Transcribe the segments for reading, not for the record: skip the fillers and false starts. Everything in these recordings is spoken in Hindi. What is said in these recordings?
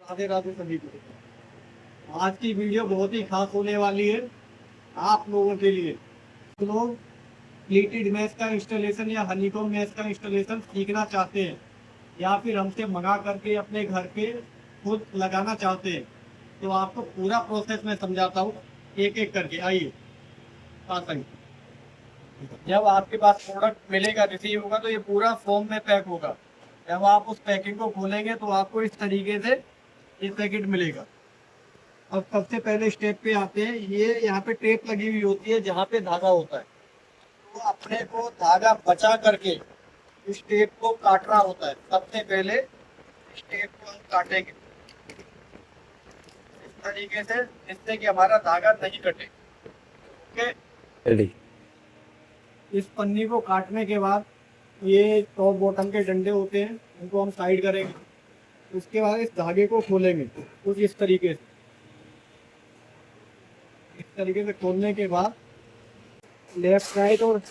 राधे राधे सभी को। आज की वीडियो बहुत ही खास होने वाली है आप लोगों के लिए। तो लोग प्लीटेड मैश का इंस्टॉलेशन या हनीकॉम मैश का इंस्टॉलेशन सीखना चाहते हैं या फिर हमसे मंगा करके अपने घर पे खुद लगाना चाहते हैं, तो आपको पूरा प्रोसेस मैं समझाता हूँ एक एक करके। आइए आसान। जब आपके पास प्रोडक्ट मिलेगा, रिसीव होगा, तो ये पूरा फॉर्म में पैक होगा। जब आप उस पैकिंग को खोलेंगे तो आपको इस तरीके से ये पैकेट मिलेगा। अब सबसे पहले स्टेप पे आते हैं। ये यहाँ पे टेप लगी हुई होती है जहाँ पे धागा होता है, तो अपने को धागा बचा करके इस टेप को काटना होता है। सबसे पहले इस टेप को हम काटेंगे इस तरीके से, जिससे कि हमारा धागा नहीं कटे। Okay, ready. इस पन्नी को काटने के बाद ये टॉप बॉटम के डंडे होते हैं, उनको हम साइड करेंगे। उसके बाद इस धागे को खोलेंगे कुछ इस तरीके से। इस तरीके से खोलने के बाद लेफ्ट राइट और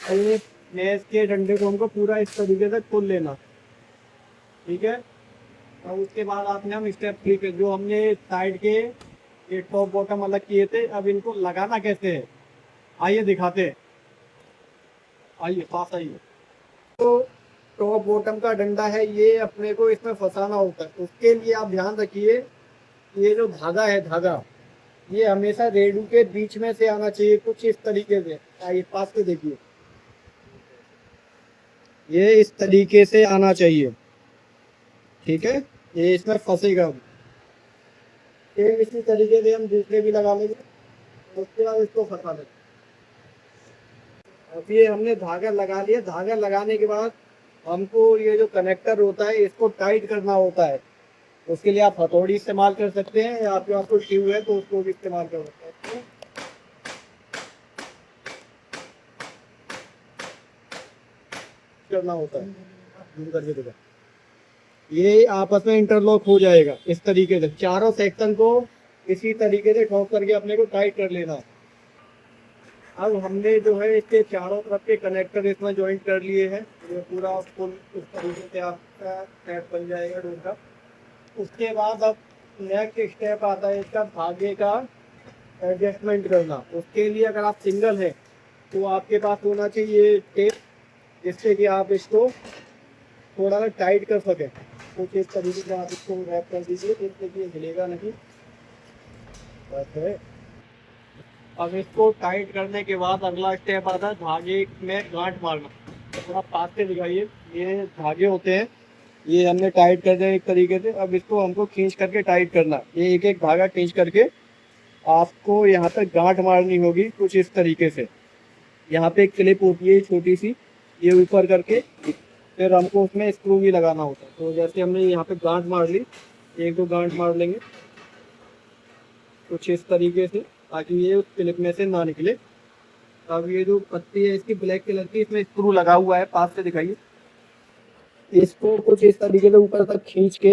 मैश के डंडे को हमको पूरा इस तरीके से खोल लेना, ठीक है। और उसके बाद आपने हम स्टेप 3 पे जो हमने साइड के ये टॉप बॉटम अलग किए थे, अब इनको लगाना कैसे है आइए दिखाते हैं। आइए पास आइए। तो टॉप बॉटम का डंडा है, ये अपने को इसमें फंसाना होता है। उसके लिए आप ध्यान रखिए, ये जो धागा है, धागा ये हमेशा रेडू के बीच में से आना चाहिए, कुछ इस तरीके से। आइए पास से देखिए, ये इस तरीके से आना चाहिए, ठीक है। ये इसमें फंसेगा। इसी तरीके से हम दूसरे भी लगा लेंगे, उसके बाद इसको फंसा लेंगे। अब ये हमने धागा लगा लिया। धागा लगाने के बाद हमको ये जो कनेक्टर होता है इसको टाइट करना होता है। उसके लिए आप हथौड़ी इस्तेमाल कर सकते हैं, या आपके पास कोई ट्यूब है तो उसको भी इस्तेमाल कर सकते हैं। करना होता है, करके देखो, ये आपस में इंटरलॉक हो जाएगा इस तरीके से। चारों सेक्शन को इसी तरीके से ठोक करके अपने को टाइट कर लेना। अब हमने जो है इसके चारों तरफ के कनेक्टर इसमें ज्वाइंट कर लिए हैं। ये पूरा फुल इस तरीके से आपका सेट बन जाएगा डोर का। उसके बाद अब नेक्स्ट स्टेप आता है इसका धागे का एडजस्टमेंट करना। उसके लिए अगर आप सिंगल हैं तो आपके पास होना चाहिए टेप, जिससे कि आप इसको थोड़ा सा टाइट कर सकें। कुछ इस तरीके से आप इसको रैप कर दीजिए, जिससे कि हिलेगा नहीं। बस है। अब इसको टाइट करने के बाद अगला स्टेप आता है धागे में गांठ मारना। थोड़ा पास से दिखाइए, ये धागे होते हैं, ये हमने टाइट कर दिया एक तरीके से। अब इसको हमको खींच करके टाइट करना। ये एक एक धागा खींच करके आपको यहाँ पे गांठ मारनी होगी कुछ इस तरीके से। यहाँ पे एक क्लिप होती है छोटी सी, ये ऊपर करके फिर हमको उसमें स्क्रू भी लगाना होता है। तो जैसे हमने यहाँ पे गांठ मार ली, एक दो गांठ मार लेंगे कुछ इस तरीके से, ताकि ये उस क्लिप में से ना निकले। अब ये जो पत्ती है इसकी ब्लैक कलर की, इसमें स्क्रू लगा हुआ है, पास से दिखाइए। इसको कुछ इस तरीके से ऊपर तक खींच के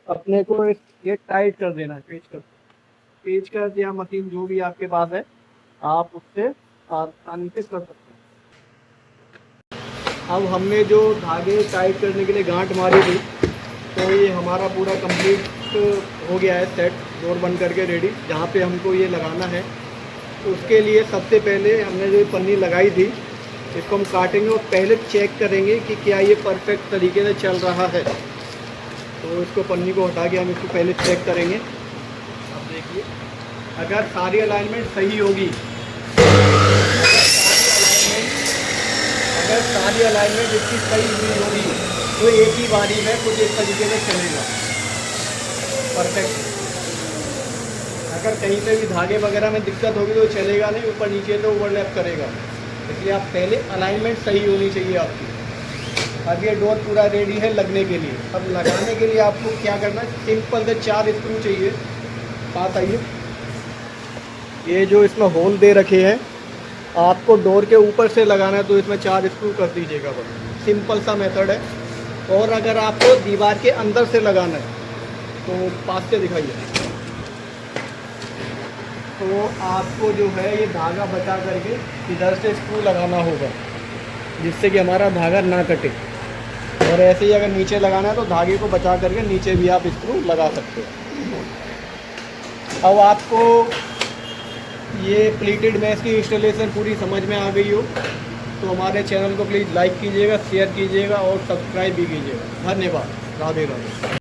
अपने को ये टाइट कर देना है। पेच कर या मशीन जो भी आपके पास है, आप उससे आसानी से कर सकते हैं। अब हमने जो धागे टाइट करने के लिए गांठ मारी थी, तो ये हमारा पूरा कंप्लीट हो गया है सेट, डोर बन करके रेडी। जहाँ पे हमको ये लगाना है, तो उसके लिए सबसे पहले हमने जो पन्नी लगाई थी इसको हम काटेंगे और पहले चेक करेंगे कि क्या ये परफेक्ट तरीके से चल रहा है। तो इसको पन्नी को हटा के हम इसको पहले चेक करेंगे। अब देखिए, अगर सारी अलाइनमेंट सही होगी, अगर सारी अलाइनमेंट इसकी सही हुई होगी, तो एक ही बारी में कुछ इस तरीके से चलेगा परफेक्ट। अगर कहीं पे भी धागे वगैरह में दिक्कत होगी तो चलेगा नहीं, ऊपर नीचे तो ओवरलैप करेगा। इसलिए आप पहले अलाइनमेंट सही होनी चाहिए आपकी। अब ये डोर पूरा रेडी है लगने के लिए। अब लगाने के लिए आपको क्या करना है, सिंपल से 4 स्क्रू चाहिए। पास आइए। ये जो इसमें होल दे रखे हैं, आपको डोर के ऊपर से लगाना है, तो इसमें 4 स्क्रू कर दीजिएगा बस। सिंपल सा मेथड है। और अगर आपको दीवार के अंदर से लगाना है तो पास से दिखाइए। तो आपको जो है ये धागा बचा करके इधर से स्क्रू लगाना होगा, जिससे कि हमारा धागा ना कटे। और ऐसे ही अगर नीचे लगाना है तो धागे को बचा करके नीचे भी आप स्क्रू लगा सकते हो। अब आपको ये प्लीटेड मैश की इंस्टॉलेशन पूरी समझ में आ गई हो तो हमारे चैनल को प्लीज़ लाइक कीजिएगा, शेयर कीजिएगा और सब्सक्राइब भी कीजिएगा। धन्यवाद। राधे राधे।